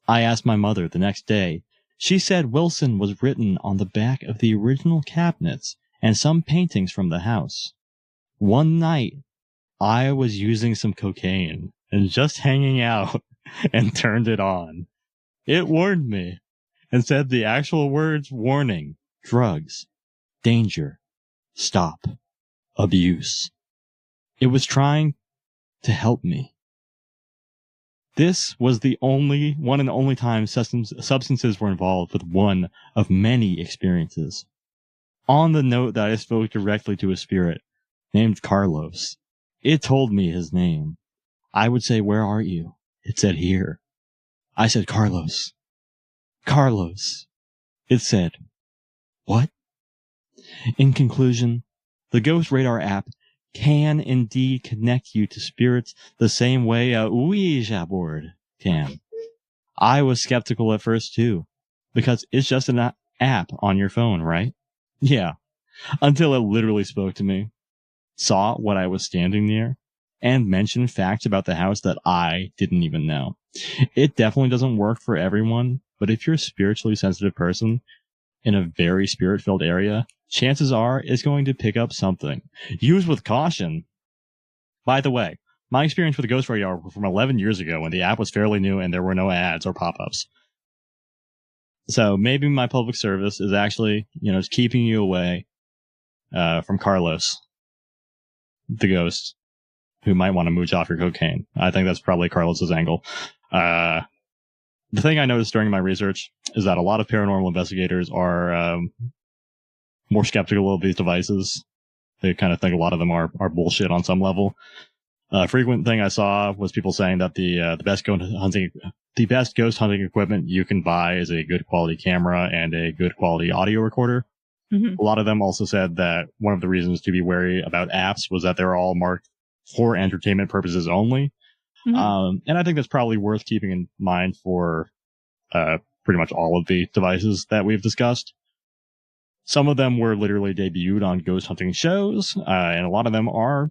I asked my mother the next day. She said Wilson was written on the back of the original cabinets and some paintings from the house. One night, I was using some cocaine and just hanging out and turned it on. It warned me and said the actual words warning, drugs, danger, stop, abuse. It was trying to help me. This was the one and only time substances were involved with one of many experiences. On the note that I spoke directly to a spirit named Carlos, it told me his name. I would say, "Where are you?" It said, "Here." I said, "Carlos. Carlos." It said, "What?" In conclusion, the Ghost Radar app can indeed connect you to spirits the same way a Ouija board can. I was skeptical at first too, because it's just an app on your phone, right? Yeah. Until it literally spoke to me, saw what I was standing near, and mentioned facts about the house that I didn't even know. It definitely doesn't work for everyone, but if you're a spiritually sensitive person in a very spirit-filled area, chances are it's going to pick up something. Use with caution. By the way, my experience with the Ghost Radar was from 11 years ago when the app was fairly new and there were no ads or pop-ups. So maybe my public service is actually, it's keeping you away from Carlos, the ghost, who might want to mooch off your cocaine. I think that's probably Carlos's angle. The thing I noticed during my research is that a lot of paranormal investigators are more skeptical of these devices. They kind of think a lot of them are bullshit on some level. Frequent thing I saw was people saying that the best ghost hunting equipment you can buy is a good quality camera and a good quality audio recorder. Mm-hmm. A lot of them also said that one of the reasons to be wary about apps was that they're all marked for entertainment purposes only. Mm-hmm. And I think that's probably worth keeping in mind for pretty much all of the devices that we've discussed. Some of them were literally debuted on ghost hunting shows, and a lot of them are,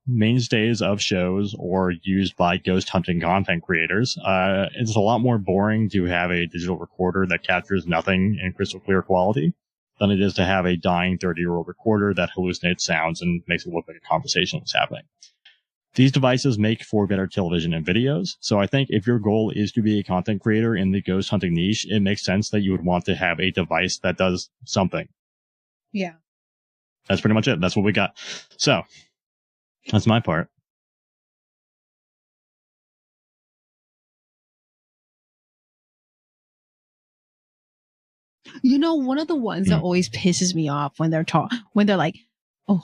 mainstays of shows or used by ghost hunting content creators. It's a lot more boring to have a digital recorder that captures nothing in crystal clear quality than it is to have a dying 30-year-old recorder that hallucinates sounds and makes it look like a conversation was happening. These devices make for better television and videos, so I think if your goal is to be a content creator in the ghost hunting niche, it makes sense that you would want to have a device that does something. Yeah. That's pretty much it. That's what we got. So, that's my part. One of the ones that always pisses me off when they're like, oh,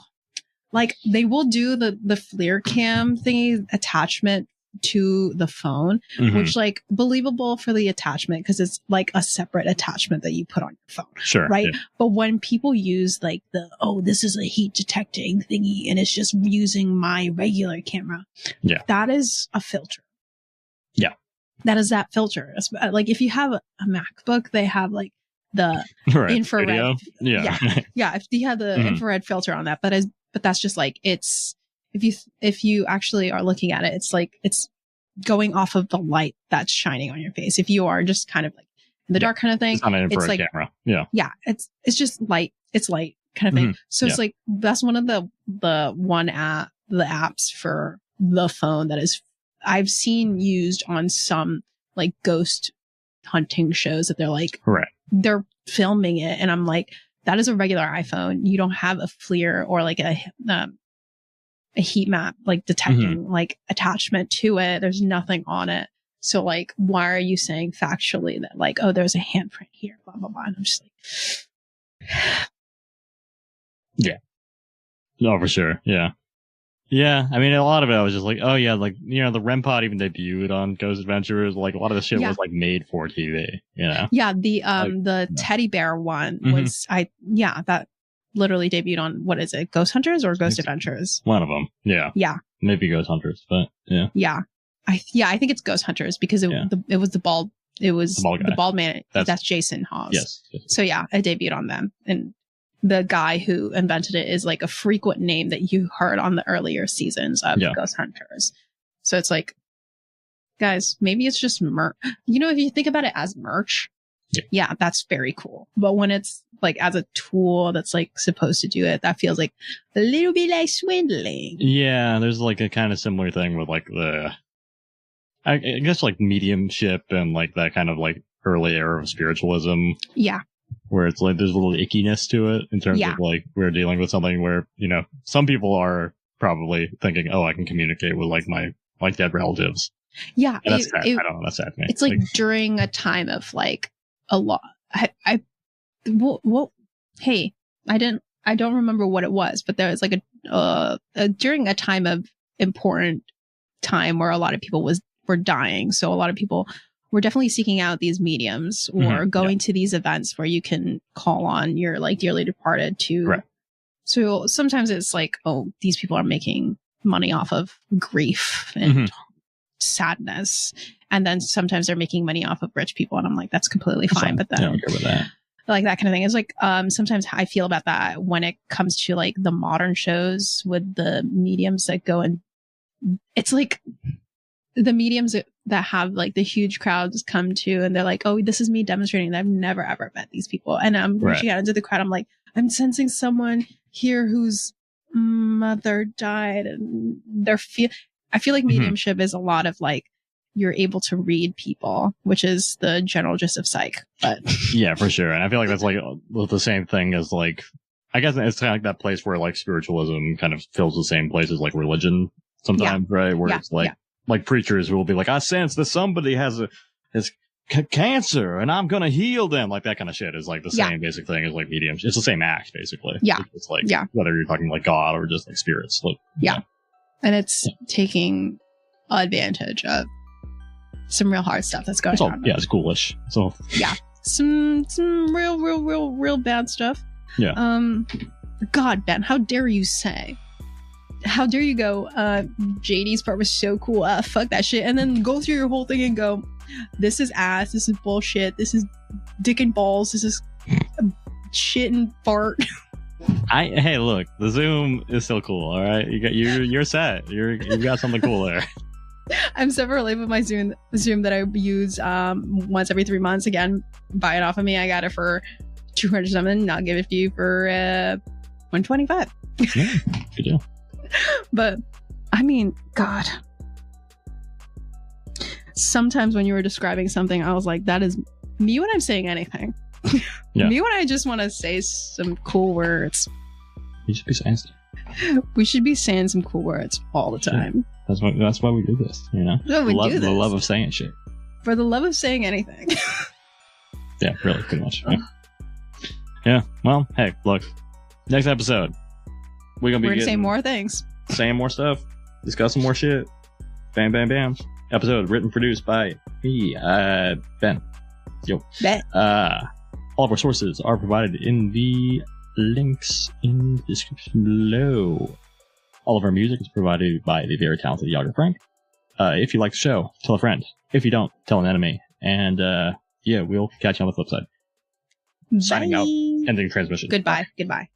like they will do the FLIR cam thingy attachment to the phone, mm-hmm. which like believable for the attachment because it's like a separate attachment that you put on your phone. Sure. Right. Yeah. But when people use like this is a heat detecting thingy and it's just using my regular camera. Yeah. That is a filter. Yeah. That is that filter. Like if you have a MacBook, they have like the infrared. Video? Yeah. Yeah. If you have the mm-hmm. infrared filter on that, but that's just like, it's, if you actually are looking at it, it's like, it's going off of the light that's shining on your face. If you are just kind of like in the dark kind of thing, it's not an infrared like, camera. Yeah. Yeah. It's just light. It's light kind of thing. Mm-hmm. So it's like, that's one of the apps for the phone that is, I've seen used on some like ghost hunting shows that they're like, they're filming it. And I'm like, that is a regular iPhone. You don't have a FLIR or like a heat map, like detecting mm-hmm. like attachment to it. There's nothing on it. So like, why are you saying factually that like, oh, there's a handprint here, blah, blah, blah. And I'm just like, yeah. No, for sure. Yeah. Yeah. I mean, a lot of it I was just like, oh yeah, like, the REM pod even debuted on Ghost Adventures. Like a lot of the shit was like made for TV, Yeah. The teddy bear one was, that literally debuted on, what is it? Ghost Hunters or Ghost Adventures? One of them. Yeah. Yeah. Maybe Ghost Hunters, but yeah. Yeah. I think it's Ghost Hunters because it was the bald man. That's Jason Hawes. Yes. So yeah, it debuted on them. And the guy who invented it is like a frequent name that you heard on the earlier seasons of Ghost Hunters. So it's like, guys, maybe it's just merch. If you think about it as merch, yeah, that's very cool. But when it's like as a tool that's like supposed to do it, that feels like a little bit like swindling. Yeah, there's like a kind of similar thing with like I guess like mediumship and like that kind of like early era of spiritualism. Yeah. Where it's like there's a little ickiness to it in terms of like we're dealing with something where, some people are probably thinking, oh, I can communicate with like my like dead relatives. Yeah. And that's sad. I don't know. That's sad to me. It's like during a time of like a lot. Hey, I don't remember what it was, but there was like during a time of important time where a lot of people were dying. So a lot of people were definitely seeking out these mediums or going to these events where you can call on your like dearly departed to. Right. So sometimes it's like, oh, these people are making money off of grief and sadness. And then sometimes they're making money off of rich people. And I'm like, that's completely fine. But then I don't care about that. Like that kind of thing is like, sometimes I feel about that when it comes to like the modern shows with the mediums that go and it's like the mediums that have like the huge crowds come to and they're like, oh, this is me demonstrating and I've never ever met these people. And I'm reaching out into the crowd. I'm like, I'm sensing someone here whose mother died and I feel like mediumship is a lot of like, you're able to read people, which is the general gist of psych. But yeah, for sure. And I feel like that's like the same thing as like, I guess it's kind of like that place where like spiritualism kind of fills the same place as like religion sometimes, right? Where it's like preachers who will be like, I sense that somebody has cancer and I'm going to heal them. Like that kind of shit is like the same basic thing as like mediums. It's the same act basically. Yeah. It's like, whether you're talking like God or just like spirits. Like, And it's taking advantage of some real hard stuff that's going on. Yeah, it's ghoulish. So some real bad stuff. Yeah. God, Ben, how dare you say? How dare you go? JD's part was so cool. Fuck that shit, and then go through your whole thing and go, this is ass. This is bullshit. This is dick and balls. This is shit and fart. Hey, look, the Zoom is still cool. All right, you're set. You've got something cool there. I'm separately with my Zoom that I use once every 3 months. Again, buy it off of me. I got it for $200 something. I'll give it to you for $125. Yeah, good deal. But I mean, God. Sometimes when you were describing something, I was like, that is me when I'm saying anything. Me when I just want to say some cool words. You should be saying stuff. We should be saying some cool words all the time. That's why we do this, you know? The love of saying shit. For the love of saying anything. Yeah, really, pretty much. Yeah. Well, hey, look. Next episode. We're gonna say more things. Saying more stuff. Discussing more shit. Bam, bam, bam. Episode written, produced by me, Ben. Yo. Ben. All of our sources are provided in the links in the description below. All of our music is provided by the very talented Yager Frank. If you like the show, tell a friend. If you don't, tell an enemy. And we'll catch you on the flip side. Bye. Signing out. Ending transmission. Goodbye. Goodbye.